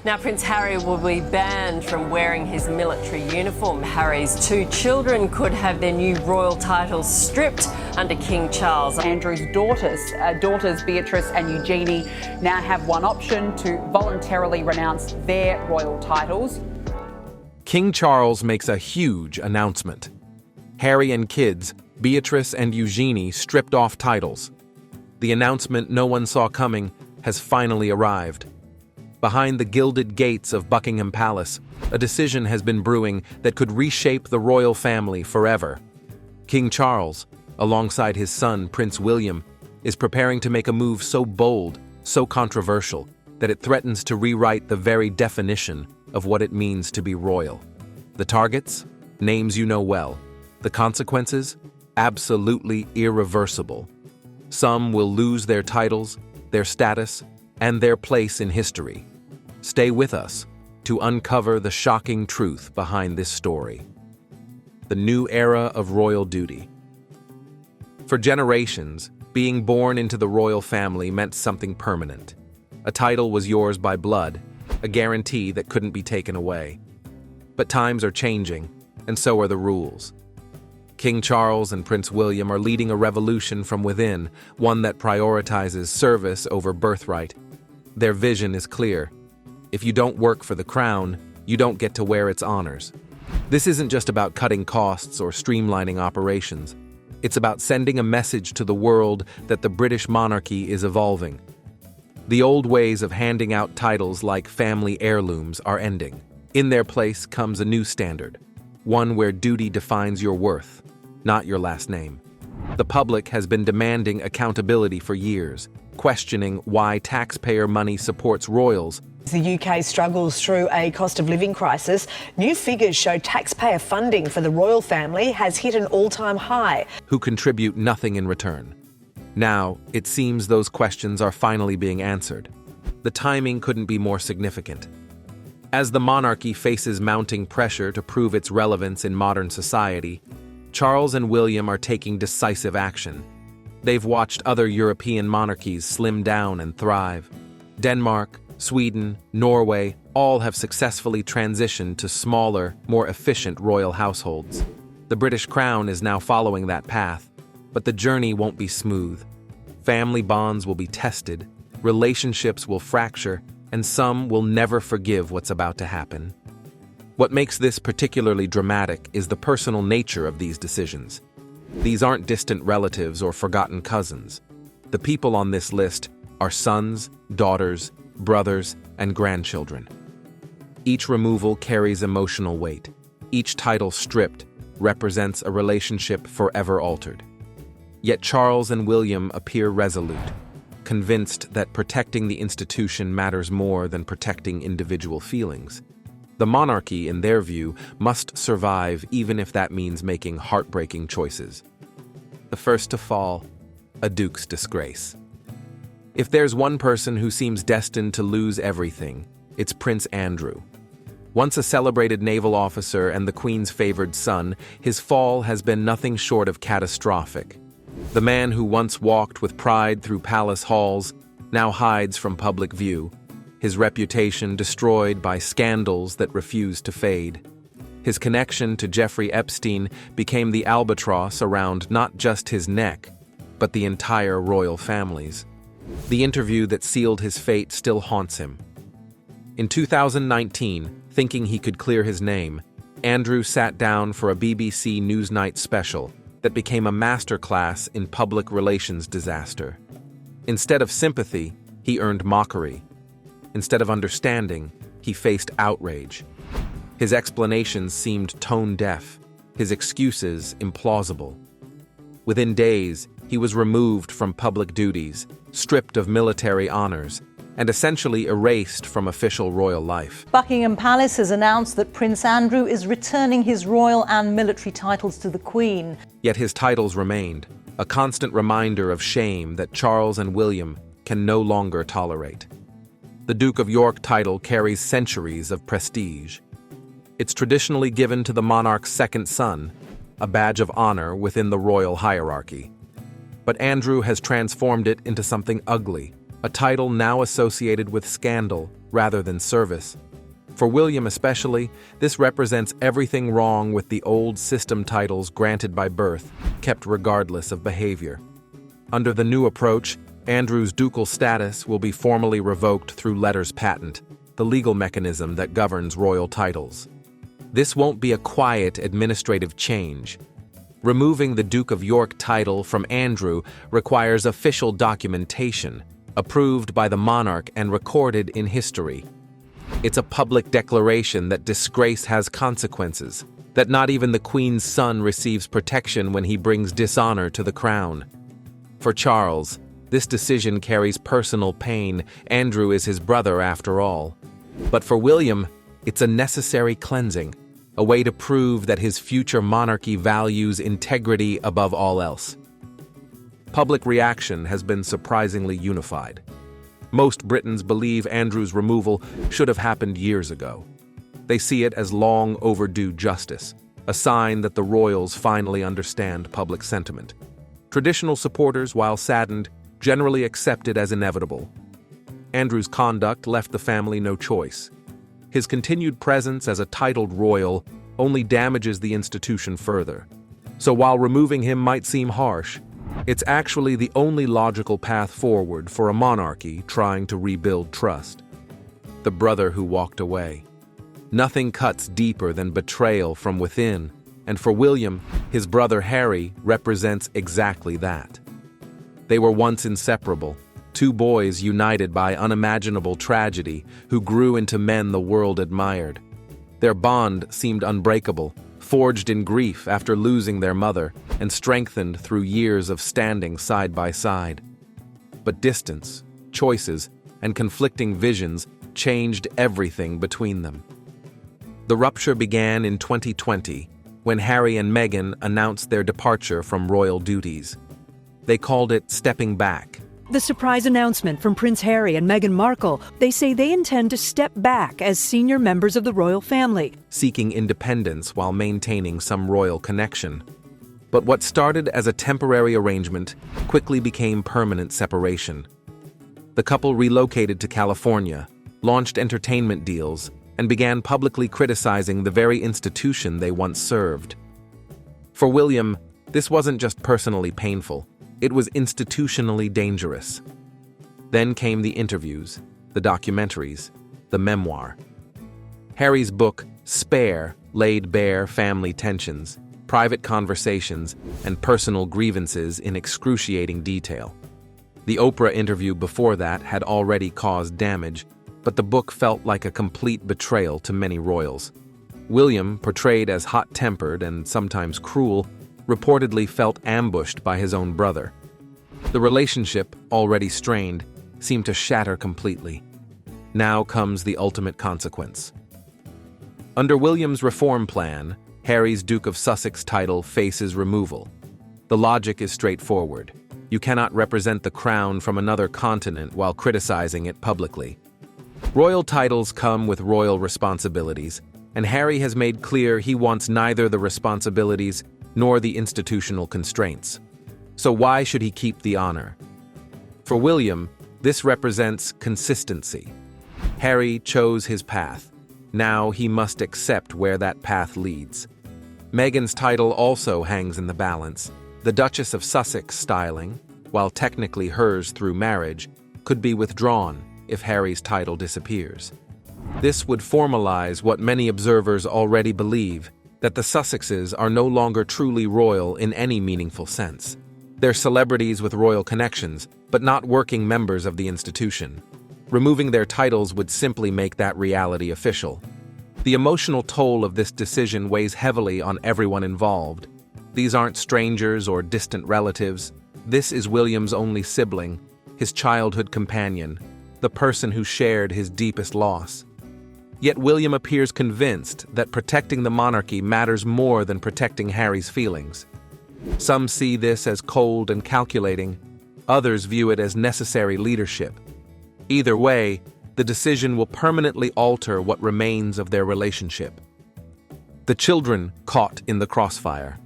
Now, Prince Harry will be banned from wearing his military uniform. Harry's two children could have their new royal titles stripped under King Charles. Andrew's daughters Beatrice and Eugenie now have one option: to voluntarily renounce their royal titles. King Charles makes a huge announcement. Harry and kids, Beatrice and Eugenie, stripped off titles. The announcement no one saw coming has finally arrived. Behind the gilded gates of Buckingham Palace, a decision has been brewing that could reshape the royal family forever. King Charles, alongside his son Prince William, is preparing to make a move so bold, so controversial, that it threatens to rewrite the very definition of what it means to be royal. The targets? Names you know well. The consequences? Absolutely irreversible. Some will lose their titles, their status, and their place in history. Stay with us to uncover the shocking truth behind this story. The new era of royal duty. For generations, being born into the royal family meant something permanent. A title was yours by blood, a guarantee that couldn't be taken away. But times are changing, and so are the rules. King Charles and Prince William are leading a revolution from within, one that prioritizes service over birthright. Their vision is clear. If you don't work for the crown, you don't get to wear its honors. This isn't just about cutting costs or streamlining operations. It's about sending a message to the world that the British monarchy is evolving. The old ways of handing out titles like family heirlooms are ending. In their place comes a new standard, one where duty defines your worth, not your last name. The public has been demanding accountability for years, questioning why taxpayer money supports royals. The UK struggles through a cost of living crisis. New figures show taxpayer funding for the royal family has hit an all-time high. Who contribute nothing in return. Now, it seems those questions are finally being answered. The timing couldn't be more significant. As the monarchy faces mounting pressure to prove its relevance in modern society, Charles and William are taking decisive action. They've watched other European monarchies slim down and thrive. Denmark, Sweden, Norway, all have successfully transitioned to smaller, more efficient royal households. The British crown is now following that path, but the journey won't be smooth. Family bonds will be tested, relationships will fracture, and some will never forgive what's about to happen. What makes this particularly dramatic is the personal nature of these decisions. These aren't distant relatives or forgotten cousins. The people on this list are sons, daughters, brothers, and grandchildren. Each removal carries emotional weight. Each title stripped represents a relationship forever altered. Yet Charles and William appear resolute, convinced that protecting the institution matters more than protecting individual feelings. The monarchy, in their view, must survive even if that means making heartbreaking choices. The first to fall, a duke's disgrace. If there's one person who seems destined to lose everything, it's Prince Andrew. Once a celebrated naval officer and the Queen's favored son, his fall has been nothing short of catastrophic. The man who once walked with pride through palace halls now hides from public view, his reputation destroyed by scandals that refuse to fade. His connection to Jeffrey Epstein became the albatross around not just his neck, but the entire royal family's. The interview that sealed his fate still haunts him. In 2019, thinking he could clear his name, Andrew sat down for a BBC Newsnight special that became a masterclass in public relations disaster. Instead of sympathy, he earned mockery. Instead of understanding, he faced outrage. His explanations seemed tone-deaf, his excuses implausible. Within days, he was removed from public duties, stripped of military honors, and essentially erased from official royal life. Buckingham Palace has announced that Prince Andrew is returning his royal and military titles to the Queen. Yet his titles remained, a constant reminder of shame that Charles and William can no longer tolerate. The Duke of York title carries centuries of prestige. It's traditionally given to the monarch's second son, a badge of honor within the royal hierarchy. But Andrew has transformed it into something ugly, a title now associated with scandal, rather than service. For William especially, this represents everything wrong with the old system titles granted by birth, kept regardless of behavior. Under the new approach, Andrew's ducal status will be formally revoked through letters patent, the legal mechanism that governs royal titles. This won't be a quiet administrative change. Removing the Duke of York title from Andrew requires official documentation, approved by the monarch and recorded in history. It's a public declaration that disgrace has consequences, that not even the Queen's son receives protection when he brings dishonor to the crown. For Charles, this decision carries personal pain. Andrew is his brother after all. But for William, it's a necessary cleansing, a way to prove that his future monarchy values integrity above all else. Public reaction has been surprisingly unified. Most Britons believe Andrew's removal should have happened years ago. They see it as long overdue justice, a sign that the royals finally understand public sentiment. Traditional supporters, while saddened, generally accept it as inevitable. Andrew's conduct left the family no choice. His continued presence as a titled royal only damages the institution further. So while removing him might seem harsh, it's actually the only logical path forward for a monarchy trying to rebuild trust. The brother who walked away. Nothing cuts deeper than betrayal from within, and for William, his brother Harry represents exactly that. They were once inseparable, two boys united by unimaginable tragedy who grew into men the world admired. Their bond seemed unbreakable, forged in grief after losing their mother, and strengthened through years of standing side by side. But distance, choices, and conflicting visions changed everything between them. The rupture began in 2020, when Harry and Meghan announced their departure from royal duties. They called it stepping back. The surprise announcement from Prince Harry and Meghan Markle. They say they intend to step back as senior members of the royal family, seeking independence while maintaining some royal connection. But what started as a temporary arrangement quickly became permanent separation. The couple relocated to California, launched entertainment deals, and began publicly criticizing the very institution they once served. For William, this wasn't just personally painful, it was institutionally dangerous. Then came the interviews, the documentaries, the memoir. Harry's book, Spare, laid bare family tensions, private conversations, and personal grievances in excruciating detail. The Oprah interview before that had already caused damage, but the book felt like a complete betrayal to many royals. William, portrayed as hot-tempered and sometimes cruel, reportedly felt ambushed by his own brother. The relationship, already strained, seemed to shatter completely. Now comes the ultimate consequence. Under William's reform plan, Harry's Duke of Sussex title faces removal. The logic is straightforward. You cannot represent the crown from another continent while criticizing it publicly. Royal titles come with royal responsibilities, and Harry has made clear he wants neither the responsibilities nor the institutional constraints. So why should he keep the honor? For William, this represents consistency. Harry chose his path. Now he must accept where that path leads. Meghan's title also hangs in the balance. The Duchess of Sussex styling, while technically hers through marriage, could be withdrawn if Harry's title disappears. This would formalize what many observers already believe, that the Sussexes are no longer truly royal in any meaningful sense. They're celebrities with royal connections, but not working members of the institution. Removing their titles would simply make that reality official. The emotional toll of this decision weighs heavily on everyone involved. These aren't strangers or distant relatives. This is William's only sibling, his childhood companion, the person who shared his deepest loss. Yet William appears convinced that protecting the monarchy matters more than protecting Harry's feelings. Some see this as cold and calculating, others view it as necessary leadership. Either way, the decision will permanently alter what remains of their relationship. The children caught in the crossfire.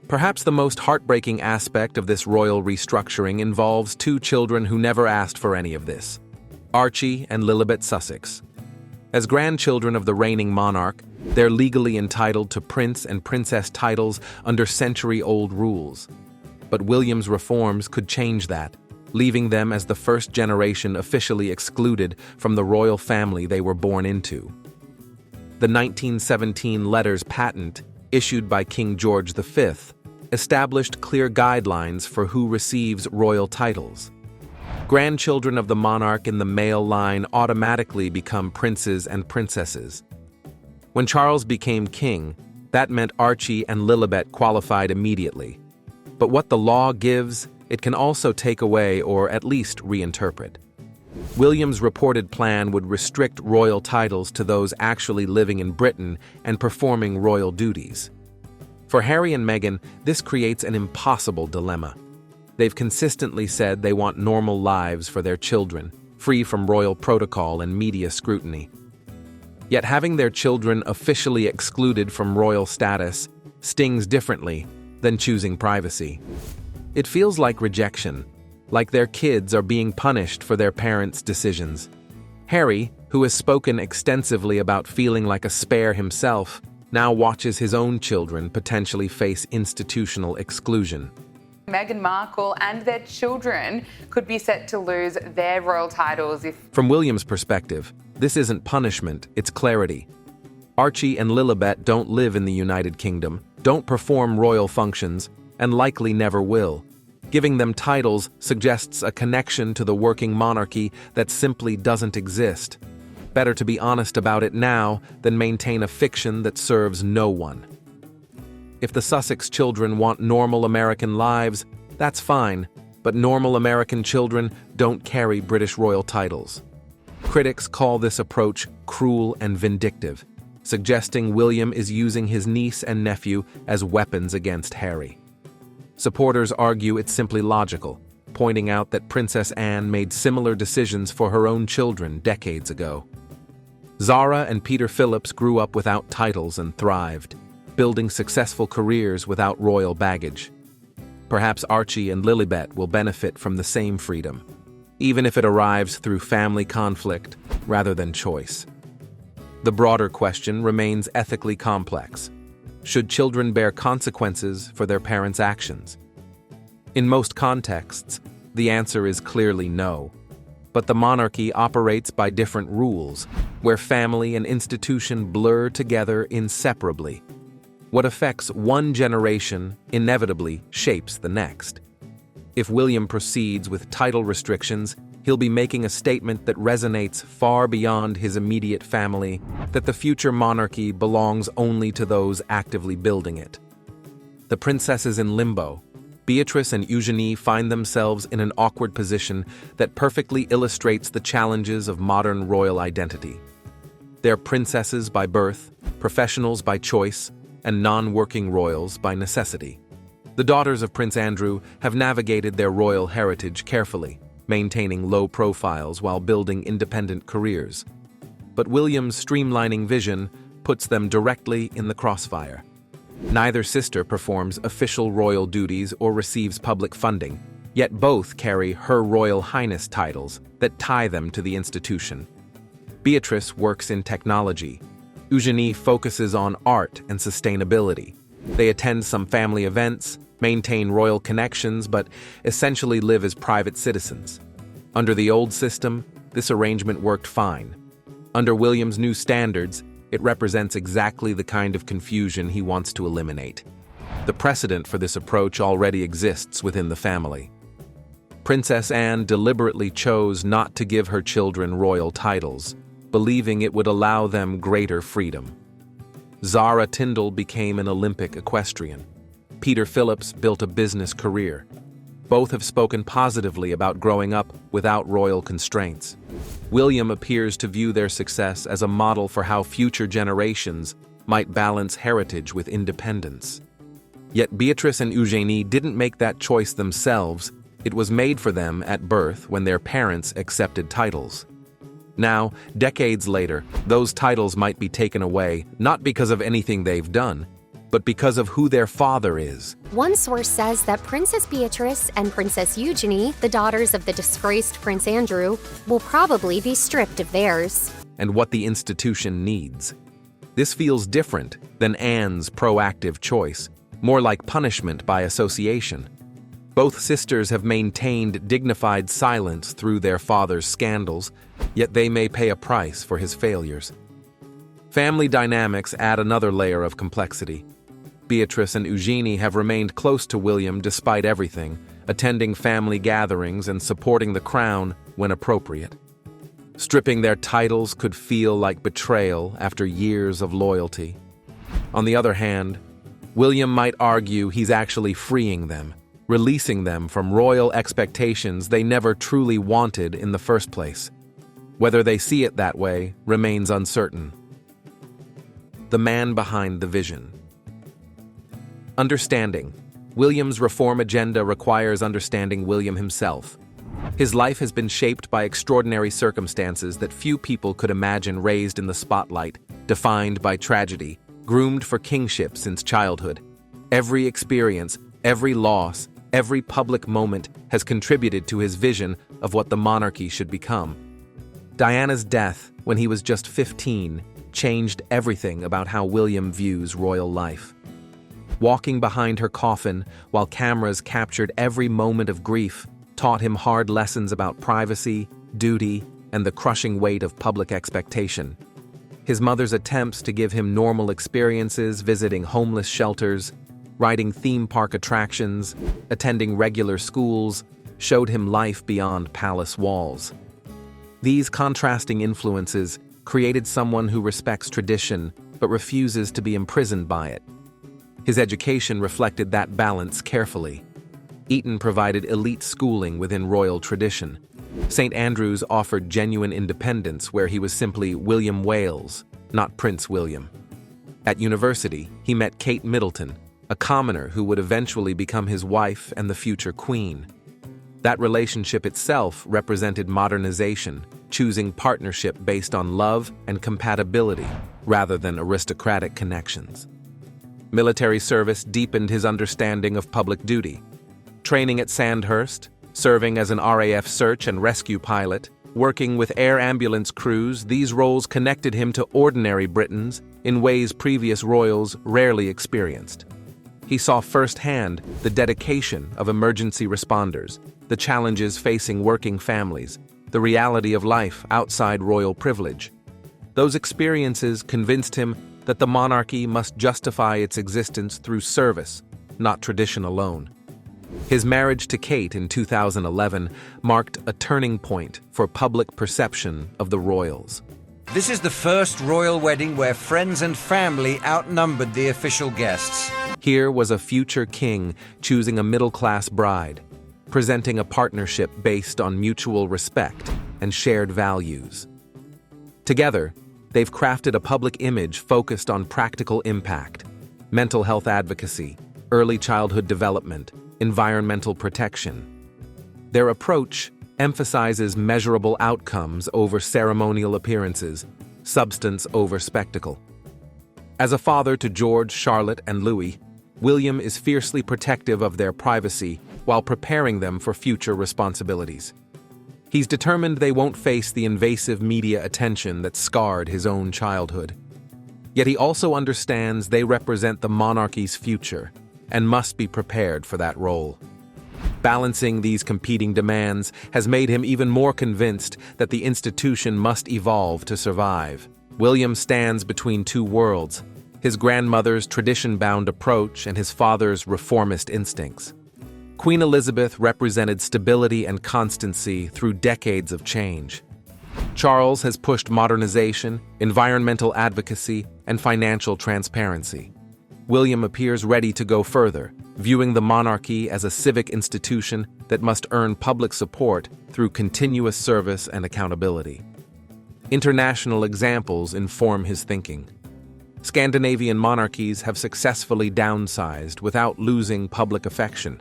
Perhaps the most heartbreaking aspect of this royal restructuring involves two children who never asked for any of this. Archie and Lilibet Sussex. As grandchildren of the reigning monarch, they're legally entitled to prince and princess titles under century-old rules. But William's reforms could change that, leaving them as the first generation officially excluded from the royal family they were born into. The 1917 Letters Patent, issued by King George V, established clear guidelines for who receives royal titles. Grandchildren of the monarch in the male line automatically become princes and princesses. When Charles became king, that meant Archie and Lilibet qualified immediately. But what the law gives, it can also take away or at least reinterpret. William's reported plan would restrict royal titles to those actually living in Britain and performing royal duties. For Harry and Meghan, this creates an impossible dilemma. They've consistently said they want normal lives for their children, free from royal protocol and media scrutiny. Yet having their children officially excluded from royal status stings differently than choosing privacy. It feels like rejection, like their kids are being punished for their parents' decisions. Harry, who has spoken extensively about feeling like a spare himself, now watches his own children potentially face institutional exclusion. Meghan Markle and their children could be set to lose their royal titles if... From William's perspective, this isn't punishment, it's clarity. Archie and Lilibet don't live in the United Kingdom, don't perform royal functions, and likely never will. Giving them titles suggests a connection to the working monarchy that simply doesn't exist. Better to be honest about it now than maintain a fiction that serves no one. If the Sussex children want normal American lives, that's fine, but normal American children don't carry British royal titles. Critics call this approach cruel and vindictive, suggesting William is using his niece and nephew as weapons against Harry. Supporters argue it's simply logical, pointing out that Princess Anne made similar decisions for her own children decades ago. Zara and Peter Phillips grew up without titles and thrived, building successful careers without royal baggage. Perhaps Archie and Lilibet will benefit from the same freedom, even if it arrives through family conflict rather than choice. The broader question remains ethically complex. Should children bear consequences for their parents' actions? In most contexts, the answer is clearly no. But the monarchy operates by different rules, where family and institution blur together inseparably. What affects one generation inevitably shapes the next. If William proceeds with title restrictions, he'll be making a statement that resonates far beyond his immediate family, that the future monarchy belongs only to those actively building it. The princesses in limbo, Beatrice and Eugenie, find themselves in an awkward position that perfectly illustrates the challenges of modern royal identity. They're princesses by birth, professionals by choice, and non-working royals by necessity. The daughters of Prince Andrew have navigated their royal heritage carefully, maintaining low profiles while building independent careers. But William's streamlining vision puts them directly in the crossfire. Neither sister performs official royal duties or receives public funding, yet both carry Her Royal Highness titles that tie them to the institution. Beatrice works in technology. Eugenie focuses on art and sustainability. They attend some family events, maintain royal connections, but essentially live as private citizens. Under the old system, this arrangement worked fine. Under William's new standards, it represents exactly the kind of confusion he wants to eliminate. The precedent for this approach already exists within the family. Princess Anne deliberately chose not to give her children royal titles, believing it would allow them greater freedom. Zara Tindall became an Olympic equestrian. Peter Phillips built a business career. Both have spoken positively about growing up without royal constraints. William appears to view their success as a model for how future generations might balance heritage with independence. Yet Beatrice and Eugenie didn't make that choice themselves. It was made for them at birth when their parents accepted titles. Now, decades later, those titles might be taken away, not because of anything they've done, but because of who their father is. One source says that Princess Beatrice and Princess Eugenie, the daughters of the disgraced Prince Andrew, will probably be stripped of theirs. And what the institution needs. This feels different than Anne's proactive choice, more like punishment by association. Both sisters have maintained dignified silence through their father's scandals, yet they may pay a price for his failures. Family dynamics add another layer of complexity. Beatrice and Eugenie have remained close to William despite everything, attending family gatherings and supporting the crown when appropriate. Stripping their titles could feel like betrayal after years of loyalty. On the other hand, William might argue he's actually freeing them, releasing them from royal expectations they never truly wanted in the first place. Whether they see it that way remains uncertain. The man behind the vision. Understanding. William's reform agenda requires understanding William himself. His life has been shaped by extraordinary circumstances that few people could imagine, raised in the spotlight, defined by tragedy, groomed for kingship since childhood. Every experience, every loss, every public moment has contributed to his vision of what the monarchy should become. Diana's death, when he was just 15, changed everything about how William views royal life. Walking behind her coffin while cameras captured every moment of grief taught him hard lessons about privacy, duty, and the crushing weight of public expectation. His mother's attempts to give him normal experiences, visiting homeless shelters, riding theme park attractions, attending regular schools, showed him life beyond palace walls. These contrasting influences created someone who respects tradition but refuses to be imprisoned by it. His education reflected that balance carefully. Eton provided elite schooling within royal tradition. St. Andrews offered genuine independence, where he was simply William Wales, not Prince William. At university, he met Kate Middleton, a commoner who would eventually become his wife and the future queen. That relationship itself represented modernization, choosing partnership based on love and compatibility rather than aristocratic connections. Military service deepened his understanding of public duty. Training at Sandhurst, serving as an RAF search and rescue pilot, working with air ambulance crews, these roles connected him to ordinary Britons in ways previous royals rarely experienced. He saw firsthand the dedication of emergency responders, the challenges facing working families, the reality of life outside royal privilege. Those experiences convinced him that the monarchy must justify its existence through service, not tradition alone. His marriage to Kate in 2011 marked a turning point for public perception of the royals. This is the first royal wedding where friends and family outnumbered the official guests. Here was a future king choosing a middle-class bride, presenting a partnership based on mutual respect and shared values. Together, they've crafted a public image focused on practical impact, mental health advocacy, early childhood development, environmental protection. Their approach emphasizes measurable outcomes over ceremonial appearances, substance over spectacle. As a father to George, Charlotte, and Louis, William is fiercely protective of their privacy while preparing them for future responsibilities. He's determined they won't face the invasive media attention that scarred his own childhood. Yet he also understands they represent the monarchy's future and must be prepared for that role. Balancing these competing demands has made him even more convinced that the institution must evolve to survive. William stands between two worlds, his grandmother's tradition-bound approach and his father's reformist instincts. Queen Elizabeth represented stability and constancy through decades of change. Charles has pushed modernization, environmental advocacy, and financial transparency. William appears ready to go further, viewing the monarchy as a civic institution that must earn public support through continuous service and accountability. International examples inform his thinking. Scandinavian monarchies have successfully downsized without losing public affection.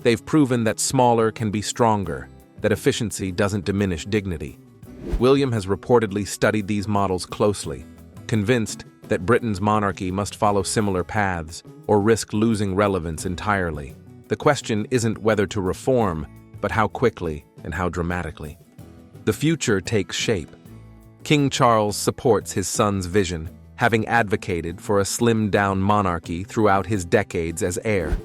They've proven that smaller can be stronger, that efficiency doesn't diminish dignity. William has reportedly studied these models closely, convinced that Britain's monarchy must follow similar paths or risk losing relevance entirely. The question isn't whether to reform, but how quickly and how dramatically. The future takes shape. King Charles supports his son's vision, having advocated for a slimmed-down monarchy throughout his decades as heir.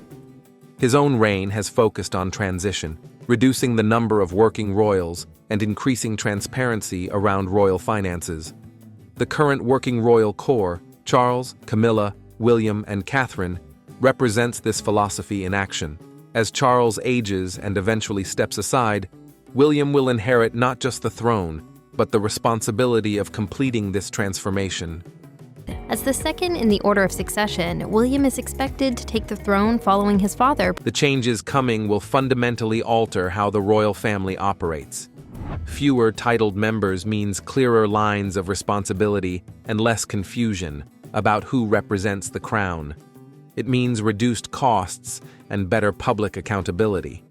His own reign has focused on transition, reducing the number of working royals and increasing transparency around royal finances. The current working royal core, Charles, Camilla, William, and Catherine, represents this philosophy in action. As Charles ages and eventually steps aside, William will inherit not just the throne, but the responsibility of completing this transformation. As the second in the order of succession, William is expected to take the throne following his father. The changes coming will fundamentally alter how the royal family operates. Fewer titled members means clearer lines of responsibility and less confusion about who represents the crown. It means reduced costs and better public accountability.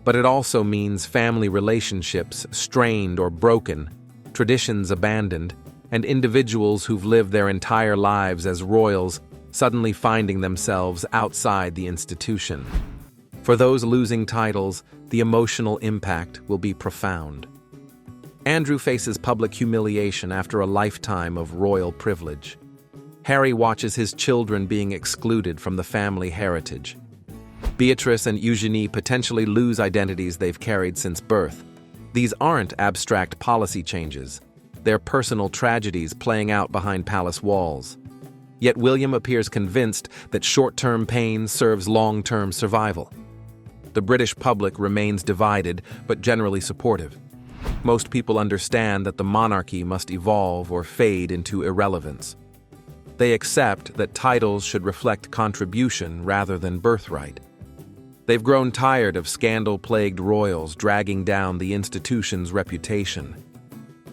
But it also means family relationships strained or broken, traditions abandoned, and individuals who've lived their entire lives as royals suddenly finding themselves outside the institution. For those losing titles, the emotional impact will be profound. Andrew faces public humiliation after a lifetime of royal privilege. Harry watches his children being excluded from the family heritage. Beatrice and Eugenie potentially lose identities they've carried since birth. These aren't abstract policy changes. They're personal tragedies playing out behind palace walls. Yet William appears convinced that short-term pain serves long-term survival. The British public remains divided, but generally supportive. Most people understand that the monarchy must evolve or fade into irrelevance. They accept that titles should reflect contribution rather than birthright. They've grown tired of scandal-plagued royals dragging down the institution's reputation.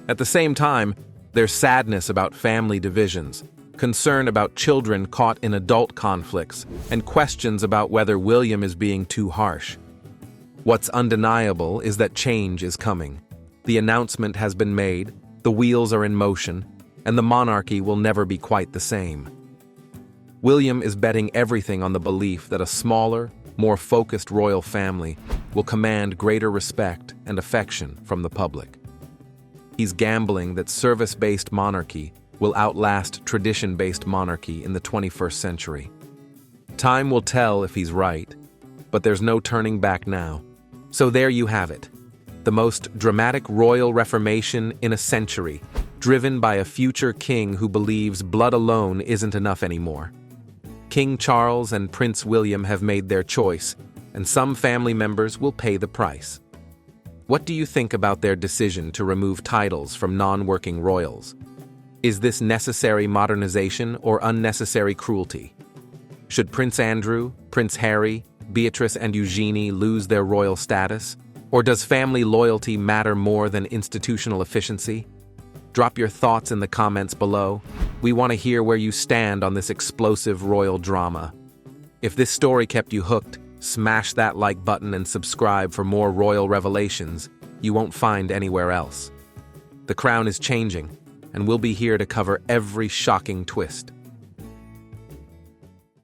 At the same time, there's sadness about family divisions, concern about children caught in adult conflicts, and questions about whether William is being too harsh. What's undeniable is that change is coming. The announcement has been made, the wheels are in motion, and the monarchy will never be quite the same. William is betting everything on the belief that a smaller, more focused royal family will command greater respect and affection from the public. He's gambling that service-based monarchy will outlast tradition-based monarchy in the 21st century. Time will tell if he's right, but there's no turning back now. So there you have it, the most dramatic royal reformation in a century, driven by a future king who believes blood alone isn't enough anymore. King Charles and Prince William have made their choice, and some family members will pay the price. What do you think about their decision to remove titles from non-working royals? Is this necessary modernization or unnecessary cruelty? Should Prince Andrew, Prince Harry, Beatrice and Eugenie lose their royal status? Or does family loyalty matter more than institutional efficiency? Drop your thoughts in the comments below. We want to hear where you stand on this explosive royal drama. If this story kept you hooked, smash that like button and subscribe for more royal revelations you won't find anywhere else. The crown is changing, and we'll be here to cover every shocking twist.